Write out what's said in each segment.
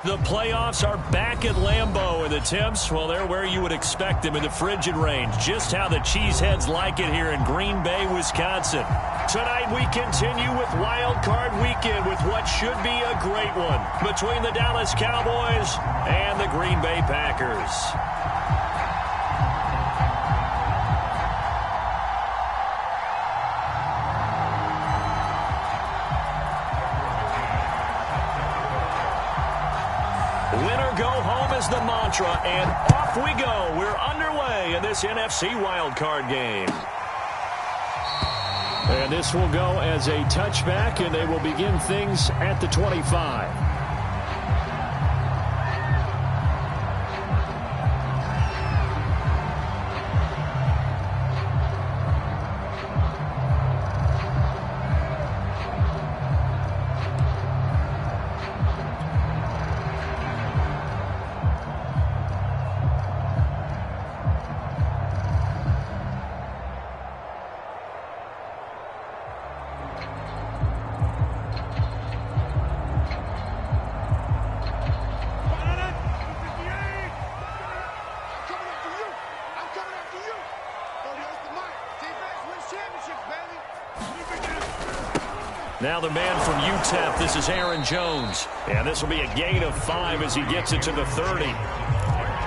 The playoffs are back at Lambeau, and the temps, well, they're where you would expect them in the frigid range. Just how the Cheeseheads like it here in Green Bay, Wisconsin. Tonight we continue with Wildcard Weekend with what should be a great one between the Dallas Cowboys and the Green Bay Packers. Winner go home is the mantra, and off we go. We're underway in this NFC wildcard game. And this will go as a touchback, and they will begin things at the 25. Now the man from UTEP, this is Aaron Jones. And this will be a gain of 5 as he gets it to the 30.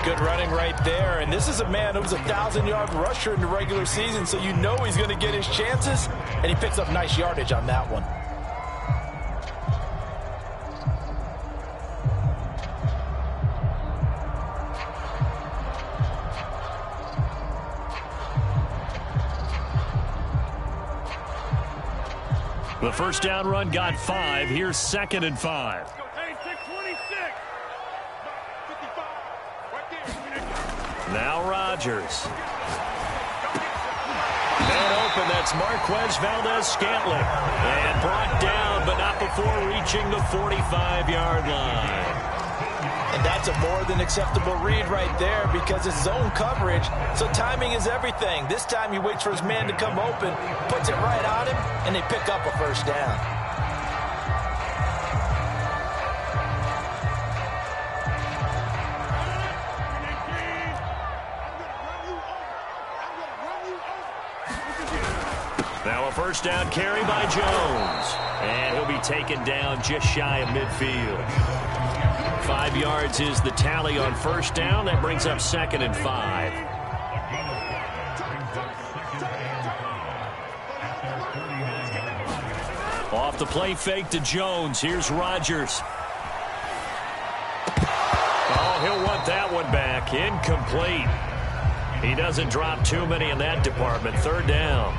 Good running right there. And this is a man who was a 1,000-yard rusher in the regular season, so you know he's going to get his chances. And he picks up nice yardage on that one. The first down run got 5. Here's 2nd and 5. Now Rodgers. And open, that's Marquez Valdez-Scantling. And brought down, but not before reaching the 45-yard line. And that's a more than acceptable read right there because it's zone coverage, so timing is everything. This time he waits for his man to come open, puts it right on him, and they pick up a first down. Now a first down carry by Jones. And he'll be taken down just shy of midfield. 5 yards is the tally on first down. That brings up 2nd and 5. Off the play fake to Jones. Here's Rodgers. Oh, he'll want that one back. Incomplete. He doesn't drop too many in that department. 3rd down.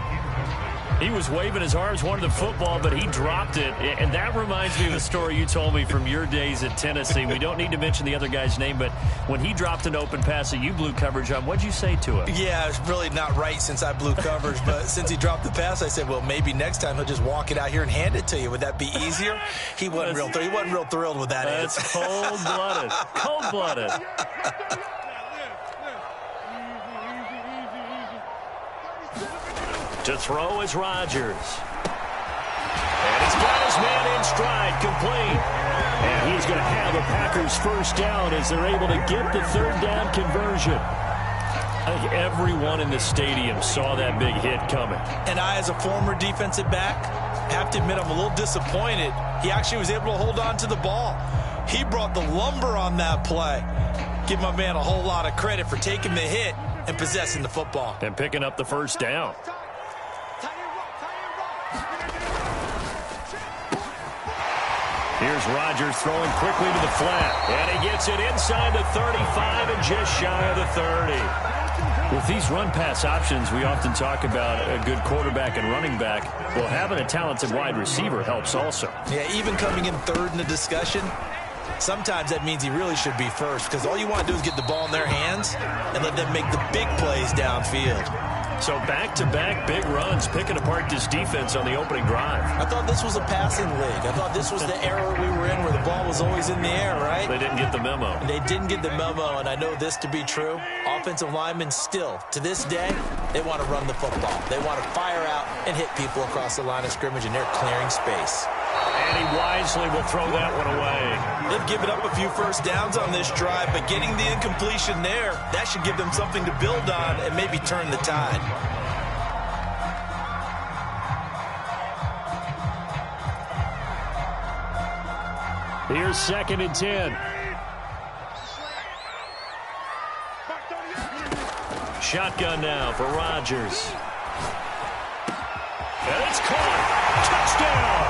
He was waving his arms, wanted the football, but he dropped it. And that reminds me of a story you told me from your days at Tennessee. We don't need to mention the other guy's name, but when he dropped an open pass that you blew coverage on, what'd you say to him? Yeah, it's really not right since I blew coverage, but since he dropped the pass, I said, well, maybe next time he'll just walk it out here and hand it to you. Would that be easier? He wasn't real thrilled with that. That's cold-blooded. Cold-blooded. To throw is Rodgers. And he's got his man in stride, complete. And he's going to have a Packers first down as they're able to get the 3rd down conversion. I think everyone in the stadium saw that big hit coming. And I, as a former defensive back, have to admit I'm a little disappointed. He actually was able to hold on to the ball. He brought the lumber on that play. Give my man a whole lot of credit for taking the hit and possessing the football. And picking up the first down. Here's Rodgers throwing quickly to the flat. And he gets it inside the 35 and just shy of the 30. With these run-pass options, we often talk about a good quarterback and running back. Well, having a talented wide receiver helps also. Yeah, even coming in 3rd in the discussion, sometimes that means he really should be first because all you want to do is get the ball in their hands and let them make the big plays downfield. So back-to-back big runs, picking apart this defense on the opening drive. I thought this was a passing league. I thought this was the era we were in where the ball was always in the air, right? They didn't get the memo. They didn't get the memo, and I know this to be true. Offensive linemen still, to this day, they want to run the football. They want to fire out and hit people across the line of scrimmage, and they're clearing space. And he wisely will throw that one away. They've given up a few first downs on this drive, but getting the incompletion there, that should give them something to build on and maybe turn the tide. Here's 2nd and 10. Shotgun now for Rodgers. And it's caught. Touchdown.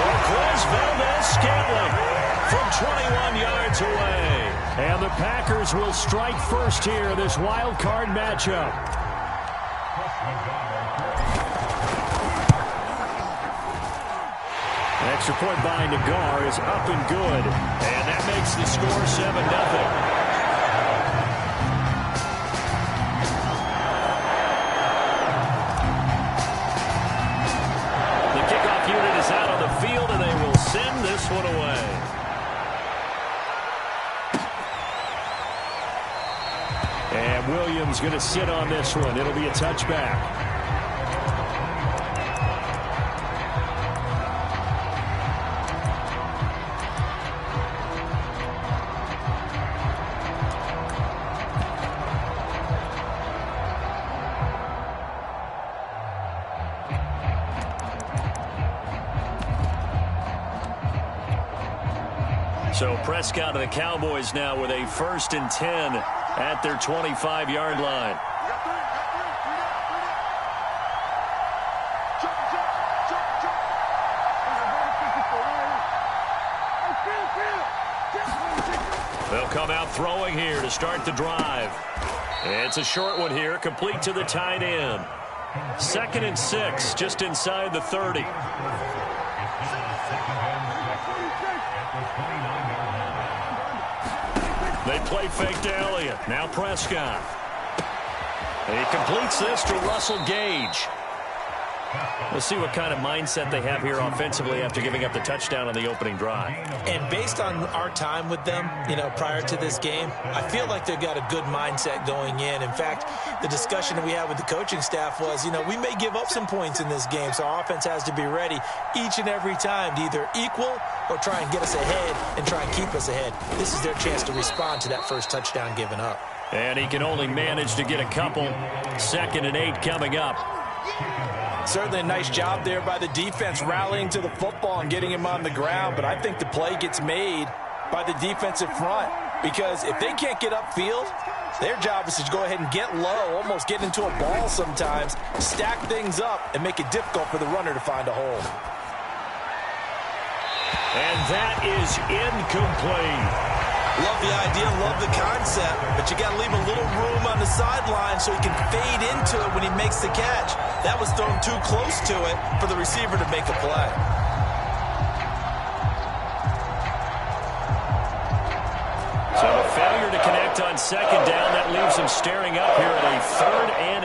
Marquez Valdez-Scantling from 21 yards away. And the Packers will strike first here in this wild card matchup. Extra point by Nagar is up and good. And that makes the score 7-0. Field, and they will send this one away. And Williams going to sit on this one. It'll be a touchback. So Prescott of the Cowboys now with a 1st and 10 at their 25-yard line. They'll come out throwing here to start the drive. It's a short one here, complete to the tight end. 2nd and 6, just inside the 30. They play fake to Elliott. Now Prescott. He completes this to Russell Gage. We'll see what kind of mindset they have here offensively after giving up the touchdown on the opening drive. And based on our time with them, prior to this game, I feel like they've got a good mindset going in. In fact, the discussion that we had with the coaching staff was, we may give up some points in this game, so our offense has to be ready each and every time to either equal or try and get us ahead and try and keep us ahead. This is their chance to respond to that first touchdown given up. And he can only manage to get a couple. 2nd and 8 coming up. Certainly a nice job there by the defense rallying to the football and getting him on the ground, but I think the play gets made by the defensive front because if they can't get upfield, their job is to go ahead and get low, almost get into a ball sometimes, stack things up, and make it difficult for the runner to find a hole. And that is incomplete. Love the idea, love the concept, but you got to leave a little room on the sideline so he can fade into it when he makes the catch. That was thrown too close to it for the receiver to make a play. So a failure to connect on 2nd down, that leaves him staring up here at a 3rd and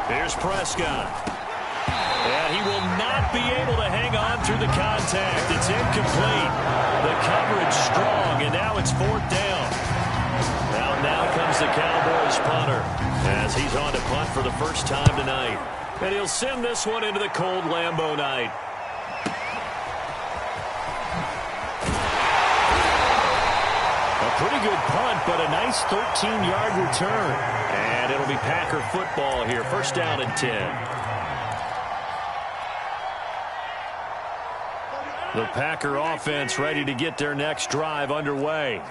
8. Here's Prescott. And he will not be able to hang on through the contact. It's incomplete. The coverage strong, and now it's 4th down. Now comes the Cowboys punter as he's on to punt for the first time tonight. And he'll send this one into the cold Lambeau night. A pretty good punt, but a nice 13-yard return. And it'll be Packer football here. 1st down and 10. The Packer offense ready to get their next drive underway.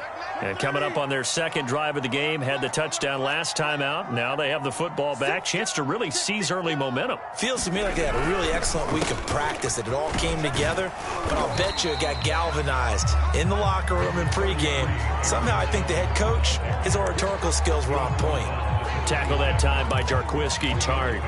And coming up on their 2nd drive of the game, had the touchdown last time out. Now they have the football back. Chance to really seize early momentum. Feels to me like they had a really excellent week of practice, that it all came together. But I'll bet you it got galvanized in the locker room in pregame. Somehow I think the head coach, his oratorical skills were on point. Tackle that time by Jarquiski Tart.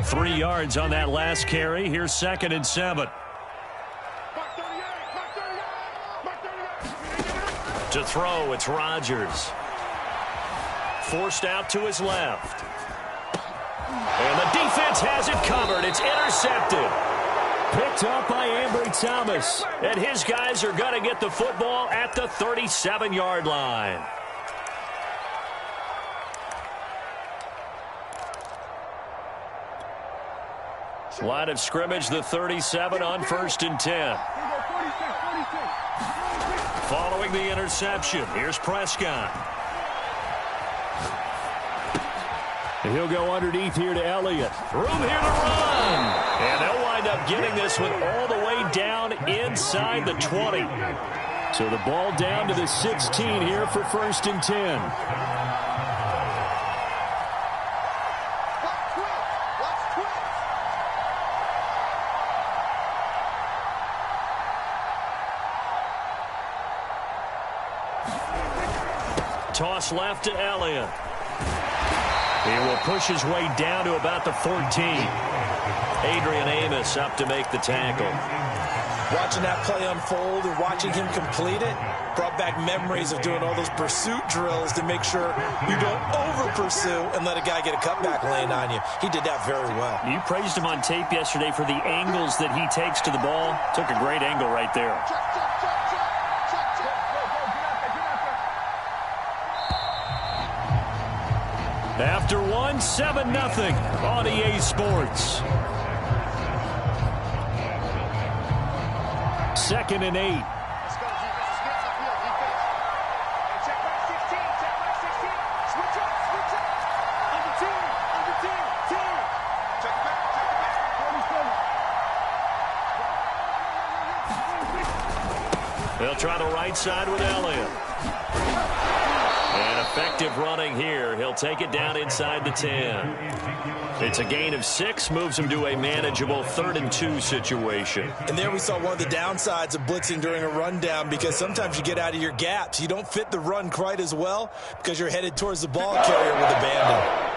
3 yards on that last carry. Here's 2nd and 7. To throw, it's Rodgers. Forced out to his left. And the defense has it covered. It's intercepted. picked up by Ambry Thomas. And his guys are going to get the football at the 37-yard line. Line of scrimmage, the 37 on 1st and 10. Following the interception, here's Prescott. He'll go underneath here to Elliott. Room here to run. And they'll wind up getting this one all the way down inside the 20. So the ball down to the 16 here for 1st and 10. Toss left to Elliott. He will push his way down to about the 14. Adrian Amos up to make the tackle. Watching that play unfold and watching him complete it brought back memories of doing all those pursuit drills to make sure you don't over-pursue and let a guy get a cutback lane on you. He did that very well. You praised him on tape yesterday for the angles that he takes to the ball. Took a great angle right there. After one, 7-0 on EA Sports. 2nd and 8. They'll try the right side with Elliott. And effective running here. He'll take it down inside the 10. It's a gain of 6, moves him to a manageable 3rd and 2 situation. And there we saw one of the downsides of blitzing during a rundown, because sometimes you get out of your gaps. You don't fit the run quite as well because you're headed towards the ball carrier with abandon.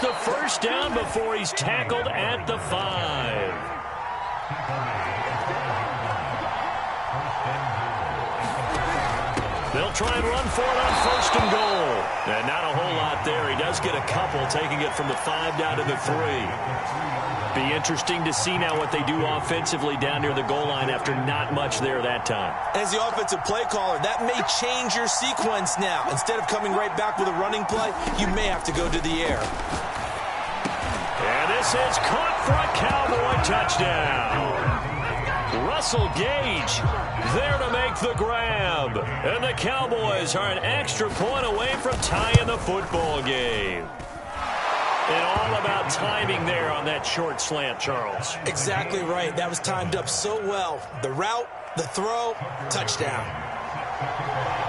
The first down before he's tackled at the 5. They'll try and run for it on 1st and goal. And not a whole lot there. He does get a couple, taking it from the 5 down to the 3. Be interesting to see now what they do offensively down near the goal line after not much there that time. As the offensive play caller, that may change your sequence now. Instead of coming right back with a running play, you may have to go to the air. And this is caught for a Cowboy touchdown. Russell Gage there to make the grab. And the Cowboys are an extra point away from tying the football game. And all about timing there on that short slant, Charles. Exactly right. That was timed up so well. The route, the throw, touchdown.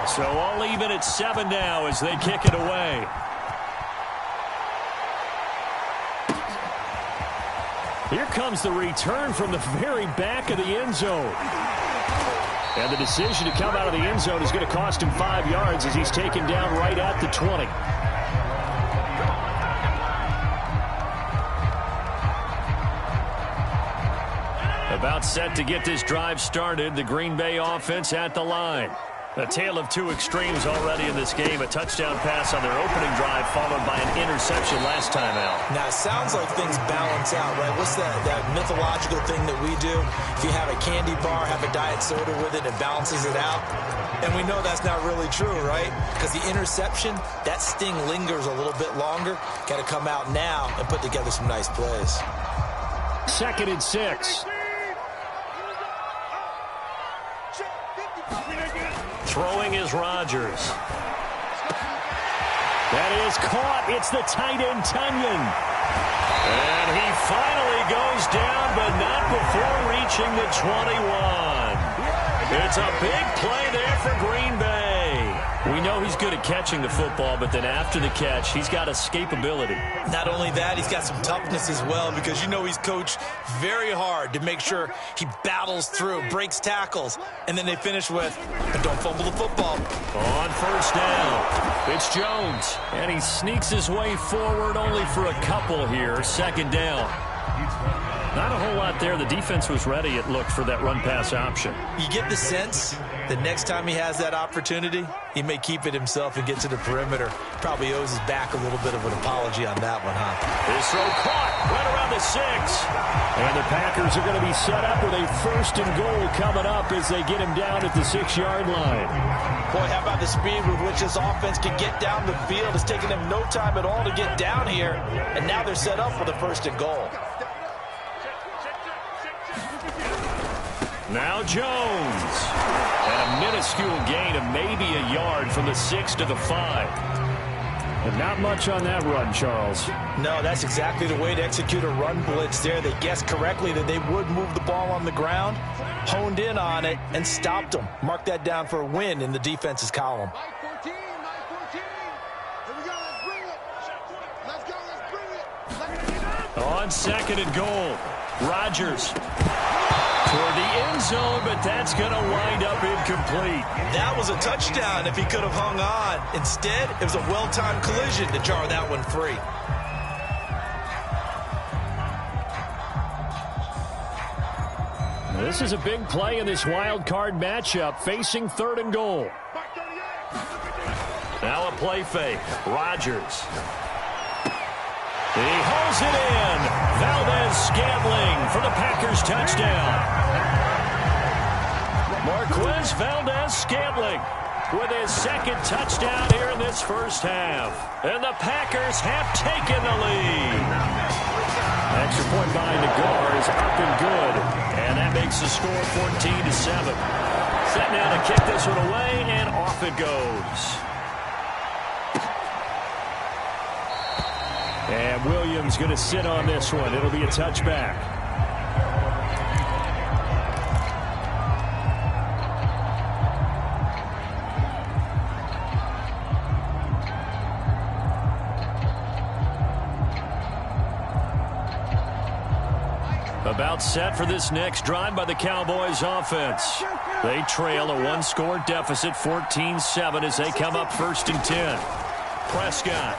So all even at 7 now as they kick it away. Here comes the return from the very back of the end zone. And the decision to come out of the end zone is going to cost him 5 yards as he's taken down right at the 20. About set to get this drive started. The Green Bay offense at the line. A tale of two extremes already in this game. A touchdown pass on their opening drive followed by an interception last time out. Now, it sounds like things balance out, right? What's that mythological thing that we do? If you have a candy bar, have a diet soda with it, it balances it out. And we know that's not really true, right? Because the interception, that sting lingers a little bit longer. Got to come out now and put together some nice plays. 2nd and 6. Throwing is Rodgers. That is caught. It's the tight end, Tunyon. And he finally goes down, but not before reaching the 21. It's a big play there for Green Bay. We know he's good at catching the football, but then after the catch, he's got escapability. Not only that, he's got some toughness as well, because you know he's coached very hard to make sure he battles through, breaks tackles, and then they finish with, and don't fumble the football. On 1st down, it's Jones, and he sneaks his way forward only for a couple here. 2nd down. Not a whole lot there. The defense was ready, it looked, for that run-pass option. You get the sense that next time he has that opportunity, he may keep it himself and get to the perimeter. Probably owes his back a little bit of an apology on that one, huh? His throw caught right around the 6. And the Packers are going to be set up with a 1st and goal coming up as they get him down at the 6-yard line. Boy, how about the speed with which this offense can get down the field? It's taken them no time at all to get down here, and now they're set up for the 1st and goal. Now Jones. And a minuscule gain of maybe a yard from the 6 to the 5. But not much on that run, Charles. No, that's exactly the way to execute a run blitz there. They guessed correctly that they would move the ball on the ground, honed in on it, and stopped them. Mark that down for a win in the defense's column. Here we go, let's bring it. Let's go, let's bring it. On 2nd and goal, Rodgers toward the end zone, but that's going to wind up incomplete. That was a touchdown if he could have hung on. Instead, it was a well-timed collision to jar that one free. This is a big play in this wild card matchup, facing 3rd and goal. Now a play fake. Rodgers. He hauls it in. Valdez-Scantling for the Packers touchdown. Marquez Valdez-Scantling with his 2nd touchdown here in this 1st half. And the Packers have taken the lead. Extra point by Nagar is up and good. And that makes the score 14-7. Set now to kick this one away, and off it goes. And Williams going to sit on this one. It'll be a touchback. About set for this next drive by the Cowboys offense. They trail a 1-score deficit, 14-7, as they come up 1st and 10. Prescott.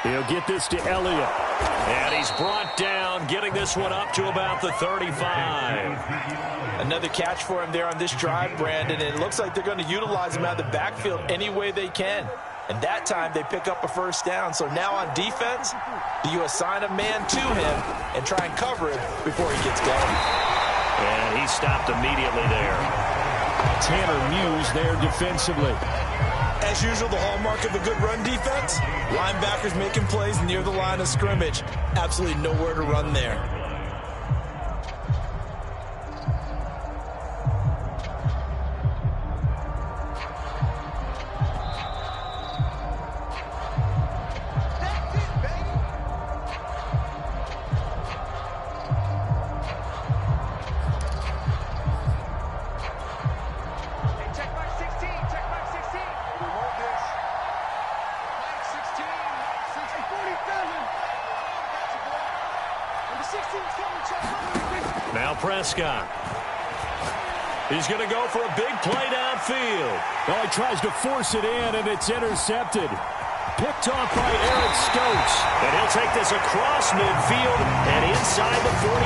He'll get this to Elliott. And he's brought down, getting this one up to about the 35. Another catch for him there on this drive, Brandon. And it looks like they're going to utilize him out of the backfield any way they can. And that time they pick up a 1st down. So now on defense, do you assign a man to him and try and cover him before he gets going? And he stopped immediately there. Tanner Muse there defensively. As usual, the hallmark of a good run defense, linebackers making plays near the line of scrimmage. Absolutely nowhere to run there. Now Prescott. He's going to go for a big play downfield. Oh, he tries to force it in, and it's intercepted. Picked off by Eric Stokes. And he'll take this across midfield and inside the 45.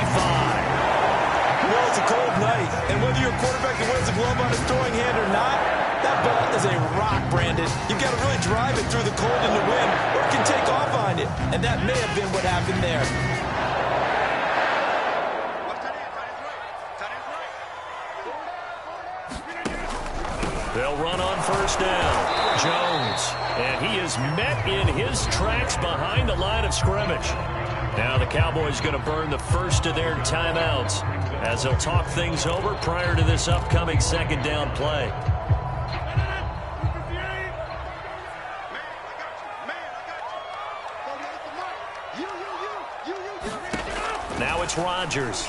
Well, it's a cold night, and whether you're a quarterback that wears a glove on his throwing hand or not, that ball is a rock, Brandon. You've got to really drive it through the cold and the wind, or it can take off on you. And that may have been what happened there. They'll run on 1st down. Jones. And he is met in his tracks behind the line of scrimmage. Now the Cowboys going to burn the first of their timeouts as they'll talk things over prior to this upcoming 2nd down play. Now it's Rodgers.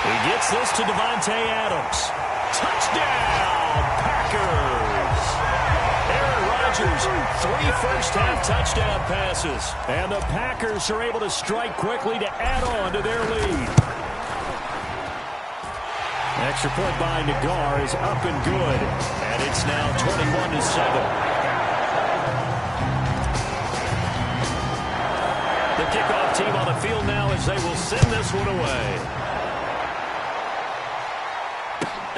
He gets this to Devontae Adams. Touchdown, Packers! Aaron Rodgers, 3 first-half touchdown passes. And the Packers are able to strike quickly to add on to their lead. Extra point by Nagar is up and good. And it's now 21-7. The kickoff Both team on the field now as they will send this one away.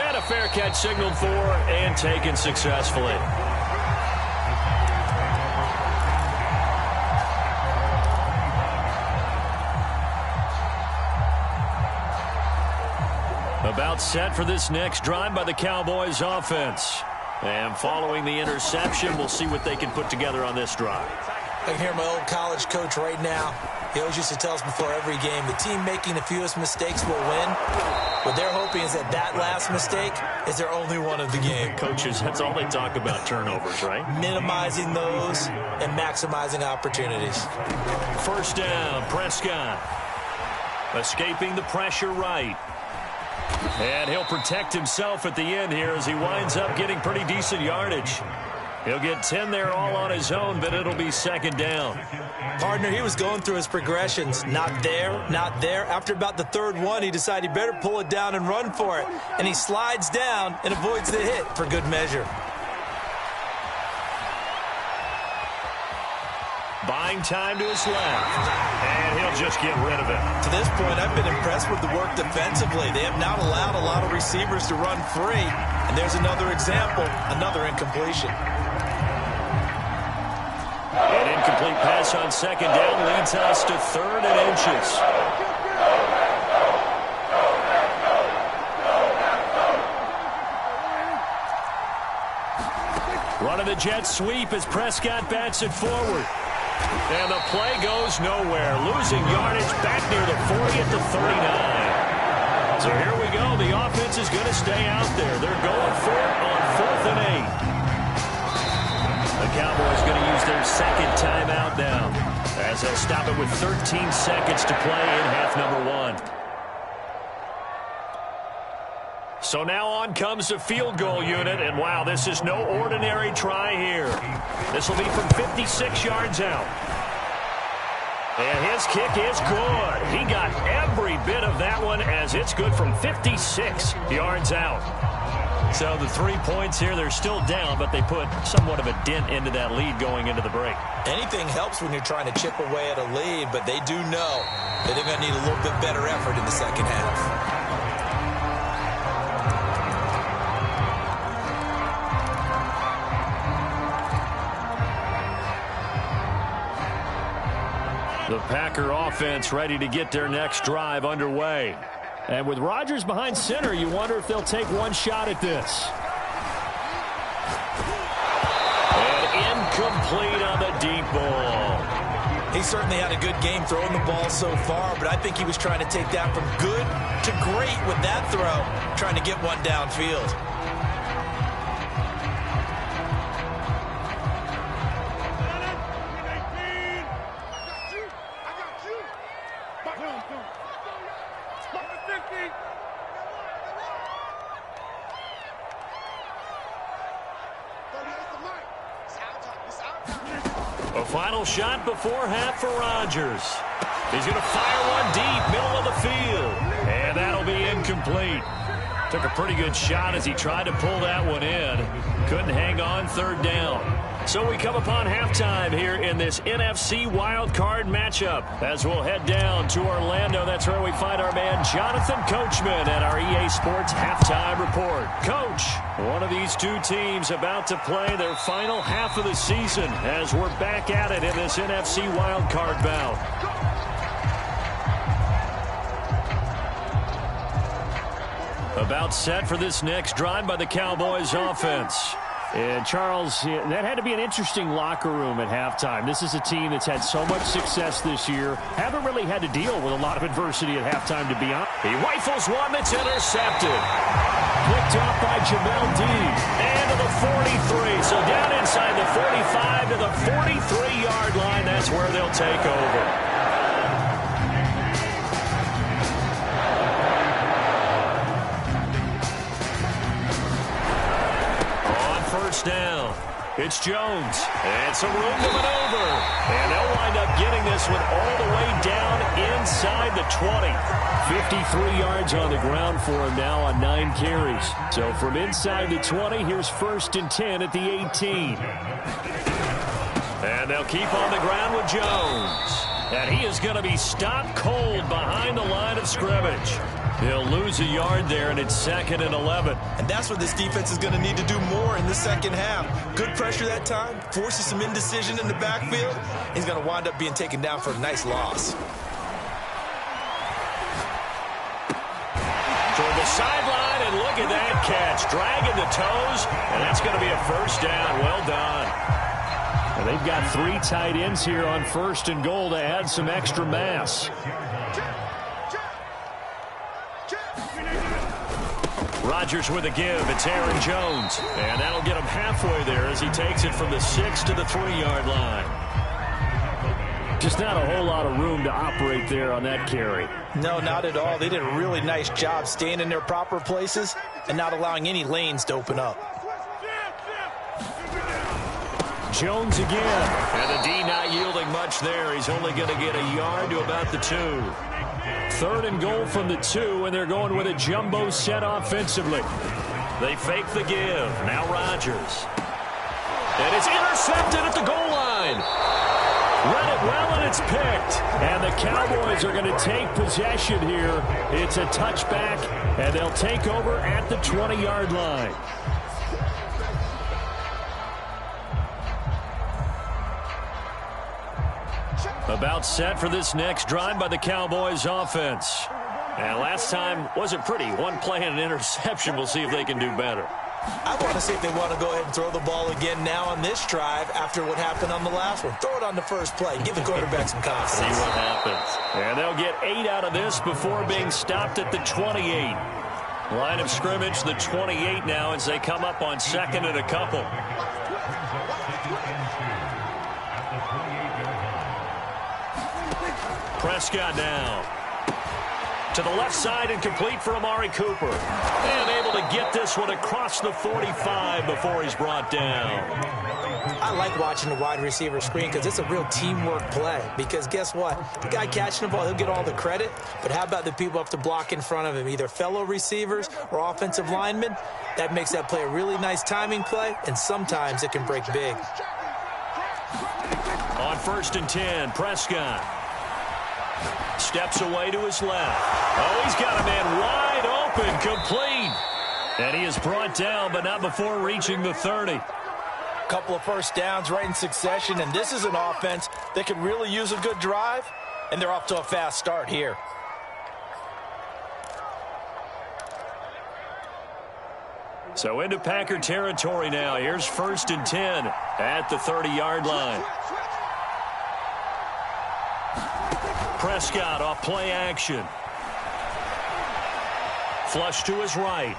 And a fair catch signaled for and taken successfully. About set for this next drive by the Cowboys offense. And following the interception, we'll see what they can put together on this drive. I can hear my old college coach right now. He always used to tell us before every game, the team making the fewest mistakes will win. What they're hoping is that that last mistake is their only one of the game. Coaches, that's all they talk about, turnovers, right? Minimizing those and maximizing opportunities. First down, Prescott. Escaping the pressure right. And he'll protect himself at the end here as he winds up getting pretty decent yardage. He'll get 10 there all on his own, but it'll be second down. Partner, he was going through his progressions. Not there, not there. After about the third one, he decided he better pull it down and run for it. And he slides down and avoids the hit for good measure. Buying time to his left. And he'll just get rid of it. To this point, I've been impressed with the work defensively. They have not allowed a lot of receivers to run free. And there's another example, another incompletion. An incomplete pass on second down leads us to 3rd and inches. Running the jet sweep as Prescott bats it forward. And the play goes nowhere. Losing yardage back near the 40 at the 39. So here we go. The offense is going to stay out there. They're going for it on 4th and 8. The Cowboys going to use their second timeout now as they'll stop it with 13 seconds to play in half number 1. So now on comes the field goal unit, and wow, this is no ordinary try here. This will be from 56 yards out. And his kick is good. He got every bit of that one as it's good from 56 yards out. So the 3 points here, they're still down, but they put somewhat of a dent into that lead going into the break. Anything helps when you're trying to chip away at a lead, but they do know that they're going to need a little bit better effort in the second half. The Packer offense ready to get their next drive underway. And with Rodgers behind center, you wonder if they'll take one shot at this. And incomplete on the deep ball. He certainly had a good game throwing the ball so far, but I think he was trying to take that from good to great with that throw, trying to get one downfield. A final shot before half for Rodgers. He's going to fire one deep, middle of the field. And that'll be incomplete. Took a pretty good shot as he tried to pull that one in. Couldn't hang on, 3rd down. So we come upon halftime here in this NFC Wildcard matchup. As we'll head down to Orlando, that's where we find our man Jonathan Coachman at our EA Sports Halftime Report. Coach, one of these two teams about to play their final half of the season as we're back at it in this NFC Wildcard bout. About set for this next drive by the Cowboys offense. And, Charles, that had to be an interesting locker room at halftime. This is a team that's had so much success this year. Haven't really had to deal with a lot of adversity at halftime, to be honest. He rifles one that's intercepted. Picked off by Jamel Dean. And to the 43. So down inside the 45 to the 43-yard line. That's where they'll take over. Down. It's Jones. And some room to maneuver. And they'll wind up getting this one all the way down inside the 20. 53 yards on the ground for him now on 9 carries. So from inside the 20, here's 1st and 10 at the 18. And they'll keep on the ground with Jones. And he is going to be stopped cold behind the line of scrimmage. He'll lose a yard there, and it's 2nd and 11. And that's what this defense is going to need to do more in the second half. Good pressure that time, forces some indecision in the backfield. He's going to wind up being taken down for a nice loss. Toward the sideline, and look at that catch. Dragging the toes, and that's going to be a first down. Well done. And they've got 3 tight ends here on 1st and goal to add some extra mass. Rodgers with a give. It's Aaron Jones. And that'll get him halfway there as he takes it from the 6 to the 3-yard line. Just not a whole lot of room to operate there on that carry. No, not at all. They did a really nice job staying in their proper places and not allowing any lanes to open up. Jones again. And the D not yielding much there. He's only going to get a yard to about the 2. 3rd and goal from the 2, and they're going with a jumbo set offensively. They fake the give. Now Rodgers. And it's intercepted at the goal line. Read it well, and it's picked. And the Cowboys are going to take possession here. It's a touchback, and they'll take over at the 20-yard line. About set for this next drive by the Cowboys offense. And last time wasn't pretty. One play and an interception. We'll see if they can do better. I want to see if they want to go ahead and throw the ball again now on this drive after what happened on the last one. Throw it on the first play. Give the quarterback some confidence. See what happens. And they'll get 8 out of this before being stopped at the 28. Line of scrimmage, the 28 now as they come up on 2nd and a couple. Prescott now. To the left side and complete for Amari Cooper. And able to get this one across the 45 before he's brought down. I like watching the wide receiver screen because it's a real teamwork play. Because guess what? The guy catching the ball, he'll get all the credit. But how about the people up to block in front of him, either fellow receivers or offensive linemen? That makes that play a really nice timing play, and sometimes it can break big. On 1st and 10, Prescott. Steps away to his left. Oh, he's got a man wide open, complete. And he is brought down, but not before reaching the 30. Couple of first downs right in succession, and this is an offense that could really use a good drive, and they're off to a fast start here. So into Packer territory now. Here's 1st and 10 at the 30-yard line. Prescott off play action. Flush to his right.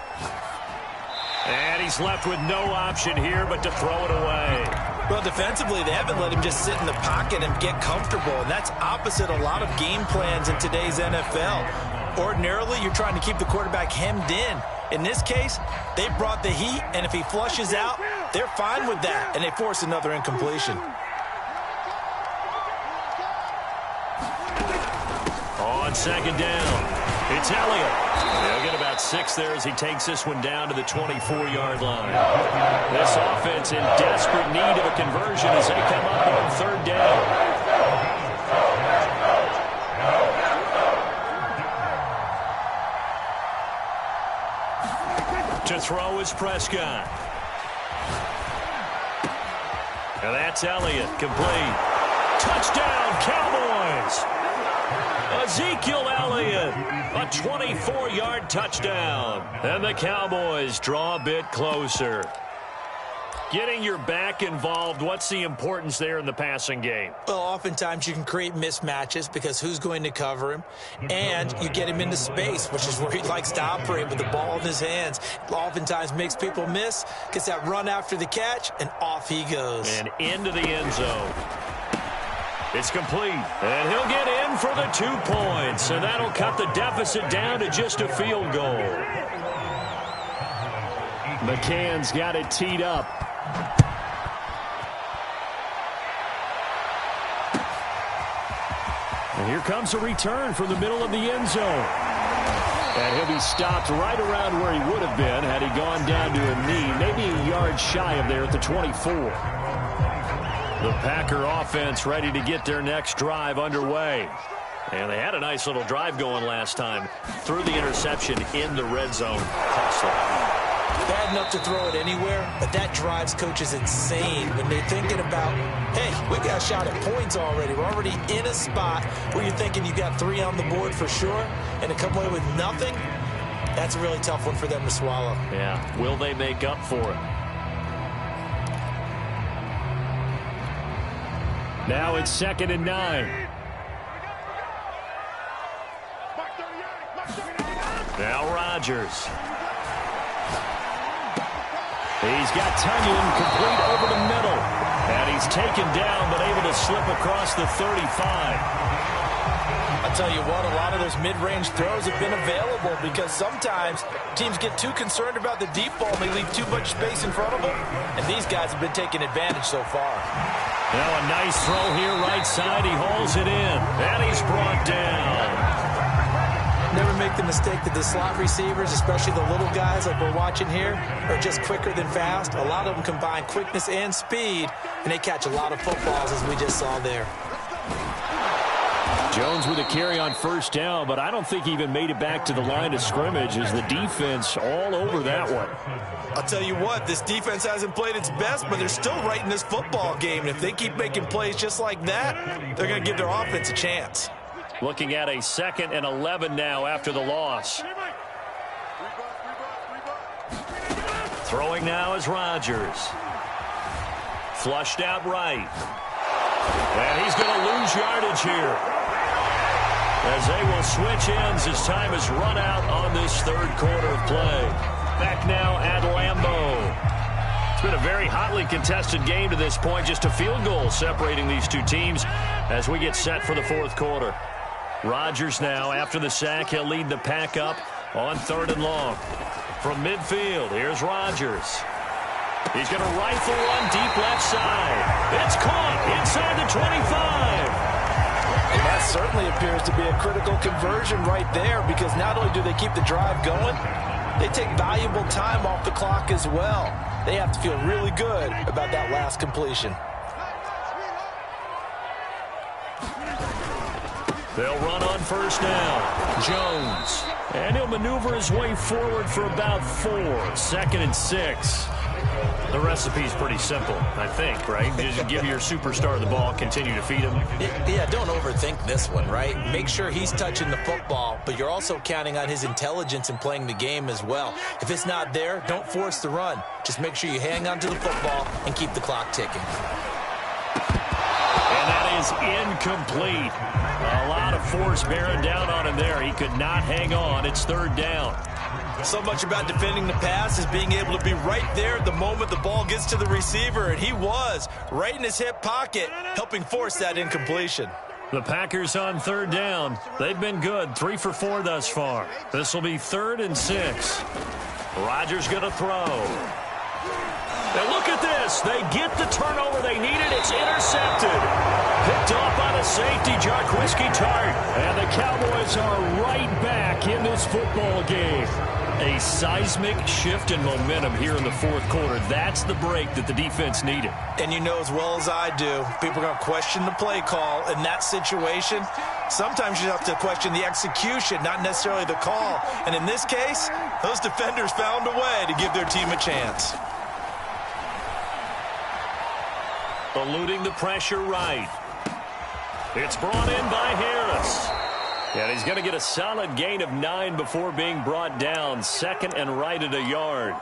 And he's left with no option here but to throw it away. Well, defensively, they haven't let him just sit in the pocket and get comfortable, and that's opposite a lot of game plans in today's NFL. Ordinarily, you're trying to keep the quarterback hemmed in. In this case, they brought the heat, and if he flushes out, they're fine with that, and they force another incompletion. On 2nd down, it's Elliott. They'll get about 6 there as he takes this one down to the 24-yard line. This offense in desperate need of a conversion as they come up on 3rd down. To throw is Prescott. And that's Elliott, complete. Touchdown, Cowboys! Ezekiel Elliott, a 24-yard touchdown. And the Cowboys draw a bit closer. Getting your back involved, what's the importance there in the passing game? Well, oftentimes you can create mismatches because who's going to cover him? And you get him into space, which is where he likes to operate with the ball in his hands. Oftentimes makes people miss, gets that run after the catch, and off he goes. And into the end zone. It's complete, and he'll get in for the 2 points, and that'll cut the deficit down to just a field goal. McCann's got it teed up. And here comes a return from the middle of the end zone. And he'll be stopped right around where he would have been had he gone down to a knee, maybe a yard shy of there at the 24. The Packer offense ready to get their next drive underway. And they had a nice little drive going last time. Threw the interception in the red zone. Costly. Bad enough to throw it anywhere, but that drives coaches insane when they're thinking about, hey, we got a shot at points already. We're already in a spot where you're thinking you got 3 on the board for sure, and to come away with nothing, that's a really tough one for them to swallow. Yeah, will they make up for it? Now it's 2nd and 9. Now Rodgers. He's got Tunyon complete over the middle. And he's taken down but able to slip across the 35. I'll tell you what, a lot of those mid-range throws have been available because sometimes teams get too concerned about the deep ball and they leave too much space in front of them. And these guys have been taking advantage so far. Now a nice throw here right side. He hauls it in. And he's brought down. Never make the mistake that the slot receivers, especially the little guys like we're watching here, are just quicker than fast. A lot of them combine quickness and speed, and they catch a lot of footballs, as we just saw there. Jones with a carry on 1st down, but I don't think he even made it back to the line of scrimmage as the defense all over that one. I'll tell you what, this defense hasn't played its best, but they're still right in this football game. And if they keep making plays just like that, they're going to give their offense a chance. Looking at a 2nd and 11 now after the loss. Throwing now is Rodgers. Flushed out right. And he's going to lose yardage here, as they will switch ends as time is run out on this 3rd quarter of play. Back now at Lambeau. It's been a very hotly contested game to this point. Just a field goal separating these two teams as we get set for the 4th quarter. Rodgers now, after the sack, he'll lead the pack up on 3rd and long. From midfield, here's Rodgers. He's going to rifle one deep left side. It's caught inside the 25. And that certainly appears to be a critical conversion right there, because not only do they keep the drive going, they take valuable time off the clock as well. They have to feel really good about that last completion. They'll run on 1st down. Jones. And he'll maneuver his way forward for about 4. 2nd and 6. The recipe's pretty simple, I think, right? Just give your superstar the ball, continue to feed him. Yeah, don't overthink this one, right? Make sure he's touching the football, but you're also counting on his intelligence in playing the game as well. If it's not there, don't force the run. Just make sure you hang on to the football and keep the clock ticking. And that is incomplete. A lot of force bearing down on him there. He could not hang on. It's 3rd down. So much about defending the pass is being able to be right there at the moment the ball gets to the receiver, and he was right in his hip pocket, helping force that incompletion. The Packers on 3rd down. They've been good, 3 for 4 thus far. This will be 3rd and 6. Rodgers going to throw. And look at this. They get the turnover they needed. It's intercepted. Picked off by the safety, Jarquiski Tart. And the Cowboys are right back in this football game. A seismic shift in momentum here in the 4th quarter. That's the break that the defense needed. And you know as well as I do, people are going to question the play call in that situation. Sometimes you have to question the execution, not necessarily the call. And in this case, those defenders found a way to give their team a chance. Eluding the pressure right. It's brought in by Harris. And he's going to get a solid gain of 9 before being brought down. 2nd and right at a yard.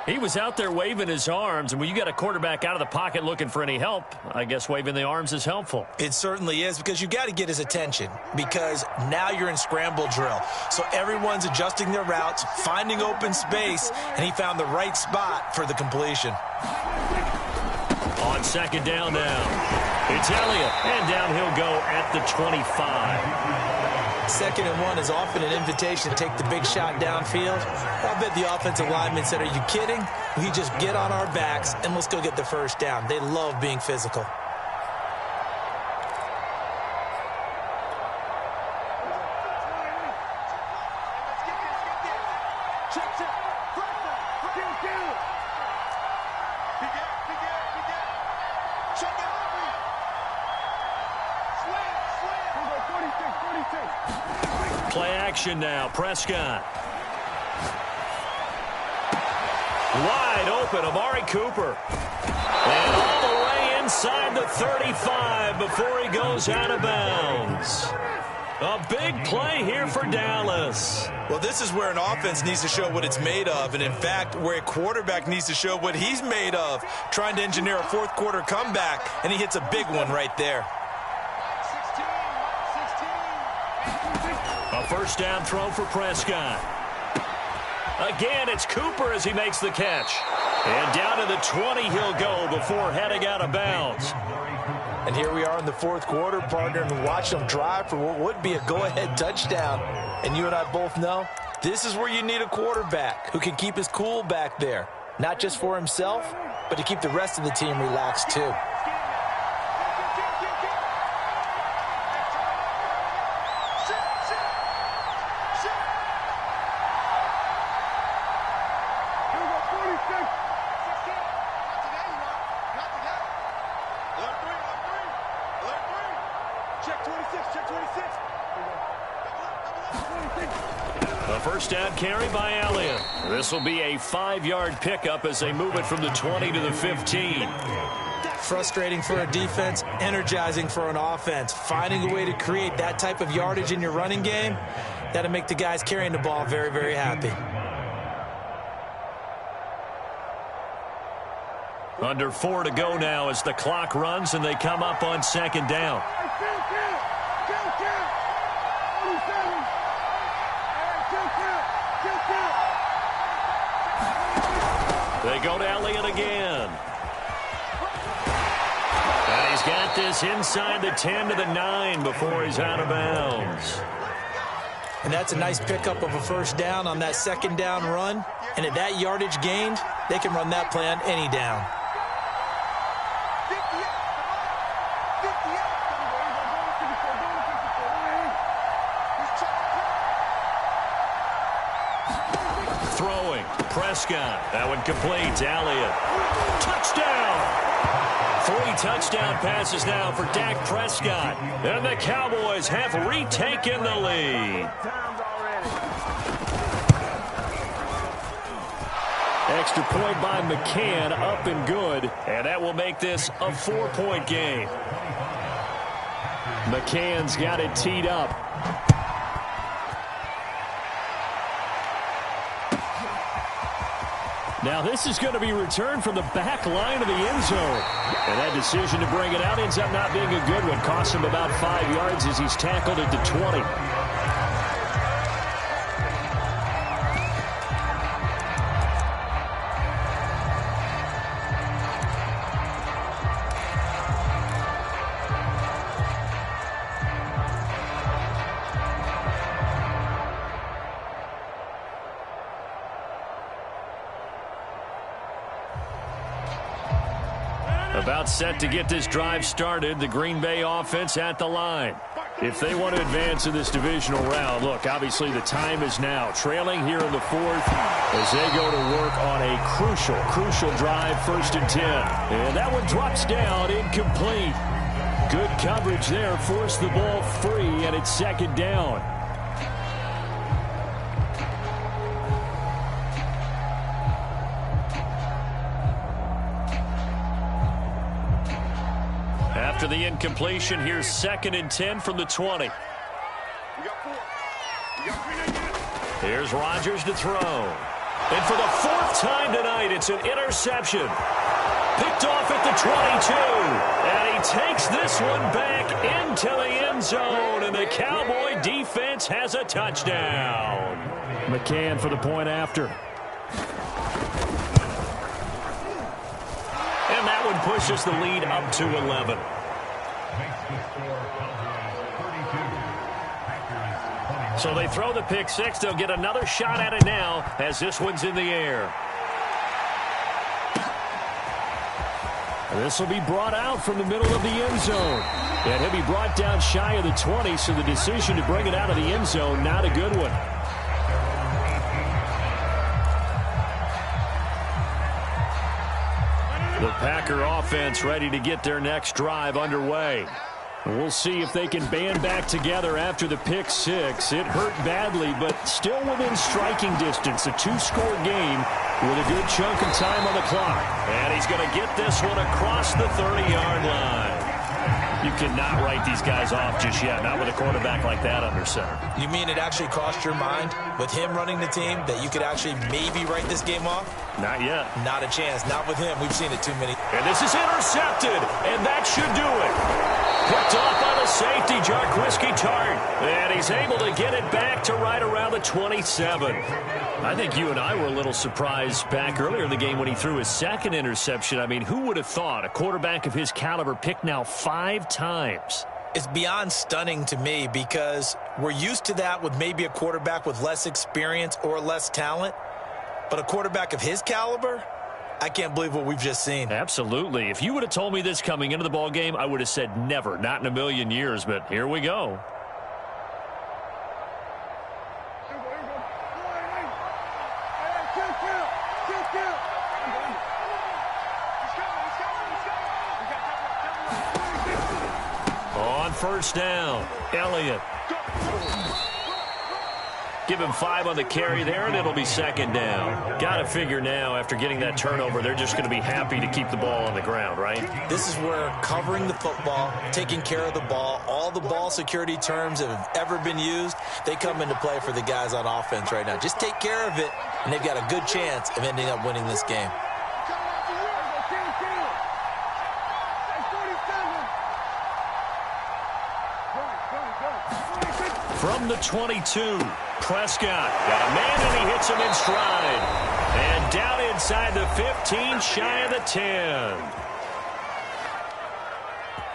He was out there waving his arms, and when you got a quarterback out of the pocket looking for any help, I guess waving the arms is helpful. It certainly is, because you got to get his attention, because now you're in scramble drill. So everyone's adjusting their routes, finding open space, and he found the right spot for the completion. On 2nd down now. It's Elliott, and down he'll go at the 25. 2nd and 1 is often an invitation to take the big shot downfield. I bet the offensive lineman said, are you kidding? We just get on our backs and let's go get the 1st down. They love being physical. Check it out, me. Slam. 46. Play action now. Prescott. Wide open. Amari Cooper. And all the way inside the 35 before he goes out of bounds. A big play here for Dallas. Well, this is where an offense needs to show what it's made of, and in fact, where a quarterback needs to show what he's made of, trying to engineer a fourth-quarter comeback, and he hits a big one right there. 16. A first down throw for Prescott. Again, it's Cooper as he makes the catch. And down to the 20 he'll go before heading out of bounds. And here we are in the fourth quarter, partner, and watch them drive for what would be a go-ahead touchdown. And you and I both know this is where you need a quarterback who can keep his cool back there, not just for himself, but to keep the rest of the team relaxed too. A first down carry by Elliott. This will be a 5-yard pickup as they move it from the 20 to the 15. Frustrating for a defense, energizing for an offense. Finding a way to create that type of yardage in your running game, that'll make the guys carrying the ball very, very happy. Under 4 to go now as the clock runs and they come up on second down. They go to Elliott again. And he's got this inside the 10 to the 9 before he's out of bounds. And that's a nice pickup of a first down on that second down run. And at that yardage gained, they can run that play on any down. Throwing, Prescott. That one complete. Elliott. Touchdown! 3 touchdown passes now for Dak Prescott. And the Cowboys have retaken the lead. Extra point by McCann, up and good. And that will make this a 4-point game. McCann's got it teed up. Now this is going to be returned from the back line of the end zone. And that decision to bring it out ends up not being a good one. Costs him about 5 yards as he's tackled at the 20. About set to get this drive started. The Green Bay offense at the line. If they want to advance in this divisional round, look, obviously the time is now. Trailing here in the 4th as they go to work on a crucial drive, 1st and 10. And that one drops down, incomplete. Good coverage there, forced the ball free, and it's 2nd down. After the incompletion, here's 2nd and 10 from the 20. Here's Rodgers to throw. And for the 4th time tonight, it's an interception. Picked off at the 22. And he takes this one back into the end zone. And the Cowboy defense has a touchdown. McCann for the point after. And that one pushes the lead up to 11. So they throw the pick 6. They'll get another shot at it now as this one's in the air. This will be brought out from the middle of the end zone. And he'll be brought down shy of the 20, so the decision to bring it out of the end zone, not a good one. The Packer offense ready to get their next drive underway. We'll see if they can band back together after the pick six. It hurt badly, but still within striking distance. A two-score game with a good chunk of time on the clock. And he's going to get this one across the 30-yard line. You cannot write these guys off just yet, not with a quarterback like that under center. You mean it actually crossed your mind with him running the team that you could actually maybe write this game off? Not yet. Not a chance. Not with him. We've seen it too many. And this is intercepted, and that should do it. Picked off by the safety, Jarquiski Tart. And he's able to get it back to right around the 27. I think you and I were a little surprised back earlier in the game when he threw his second interception. I mean, who would have thought a quarterback of his caliber picked now 5 times? It's beyond stunning to me because we're used to that with maybe a quarterback with less experience or less talent. But a quarterback of his caliber, I can't believe what we've just seen. Absolutely. If you would have told me this coming into the ball game, I would have said never, not in a million years. But here we go. On first down, Elliott. Give him 5 on the carry there, and it'll be second down. Got to figure now, after getting that turnover, they're just going to be happy to keep the ball on the ground, right? This is where covering the football, taking care of the ball, all the ball security terms that have ever been used, they come into play for the guys on offense right now. Just take care of it, and they've got a good chance of ending up winning this game. From the 22, Prescott got a man and he hits him in stride. And down inside the 15, shy of the 10.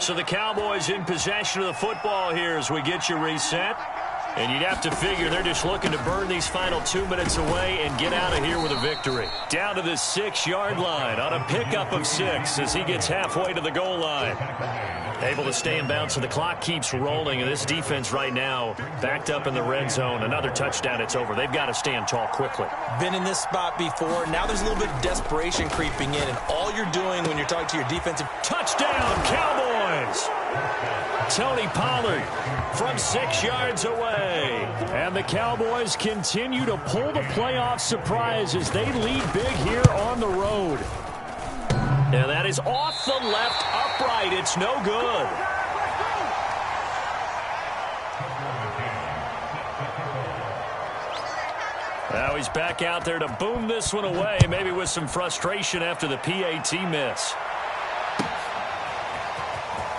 So the Cowboys in possession of the football here as we get you reset. And you'd have to figure they're just looking to burn these final 2 minutes away and get out of here with a victory. Down to the 6-yard line on a pickup of 6 as he gets halfway to the goal line. Able to stay in bounds, so the clock keeps rolling, and this defense right now backed up in the red zone. Another touchdown, it's over. They've got to stand tall quickly. Been in this spot before. Now there's a little bit of desperation creeping in, and all you're doing when you're talking to your defensive... Touchdown, Cowboys! Tony Pollard from 6 yards away. And the Cowboys continue to pull the playoff surprise as they lead big here on the road. And that is off the left upright. It's no good. Now he's back out there to boom this one away, maybe with some frustration after the PAT miss.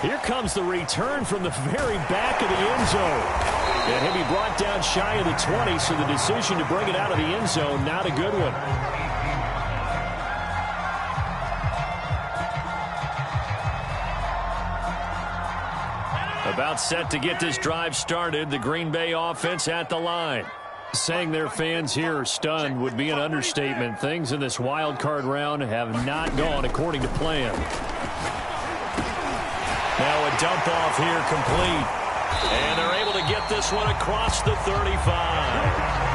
Here comes the return from the very back of the end zone. And he'll be brought down shy of the 20, so the decision to bring it out of the end zone, not a good one. About set to get this drive started, the Green Bay offense at the line. Saying their fans here are stunned would be an understatement. Things in this wild card round have not gone according to plan. Now a dump off here complete. And they're able to get this one across the 35.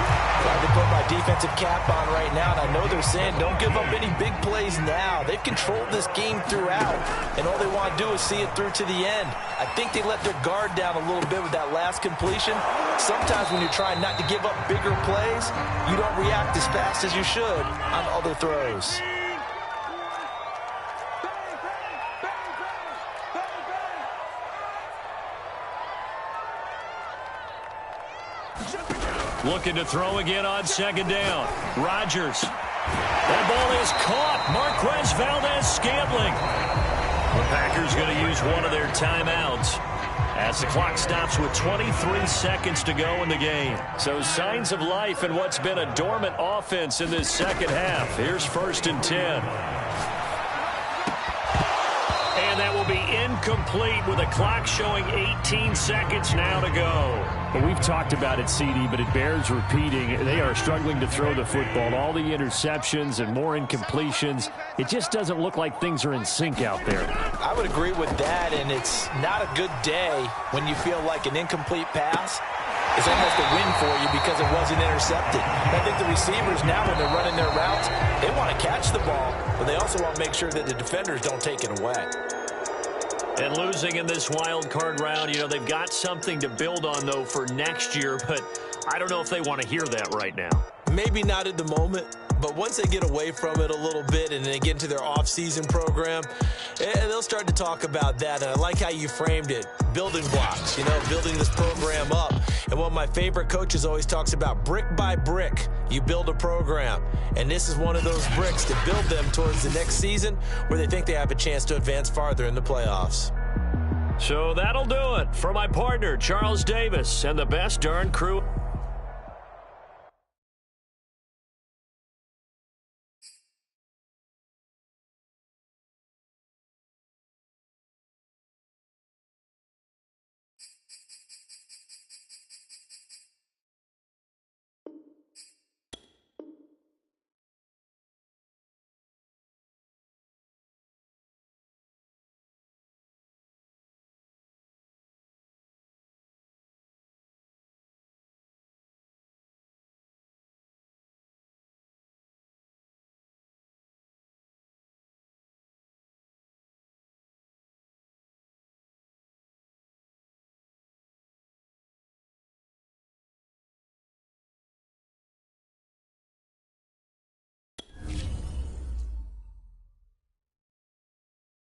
Tried to put my defensive cap on right now, and I know they're saying don't give up any big plays now. They've controlled this game throughout, and all they want to do is see it through to the end. I think they let their guard down a little bit with that last completion. Sometimes when you're trying not to give up bigger plays, you don't react as fast as you should on other throws. Looking to throw again on second down. Rodgers. That ball is caught. Marquez Valdez-Scantling. The Packers going to use one of their timeouts as the clock stops with 23 seconds to go in the game. So signs of life in what's been a dormant offense in this second half. Here's 1st and 10. And that will be incomplete with the clock showing 18 seconds now to go. But we've talked about it, CD, but it bears repeating. They are struggling to throw the football. All the interceptions and more incompletions. It just doesn't look like things are in sync out there. I would agree with that, and it's not a good day when you feel like an incomplete pass is almost a win for you because it wasn't intercepted. I think the receivers now, when they're running their routes, they want to catch the ball, but they also want to make sure that the defenders don't take it away. And losing in this wild card round, you know, they've got something to build on, though, for next year, but I don't know if they want to hear that right now. Maybe not at the moment, but once they get away from it a little bit and they get into their off-season program, they'll start to talk about that. And I like how you framed it, building blocks, you know, building this program up. And one of my favorite coaches always talks about brick by brick, you build a program. And this is one of those bricks to build them towards the next season where they think they have a chance to advance farther in the playoffs. So that'll do it for my partner, Charles Davis, and the best darn crew.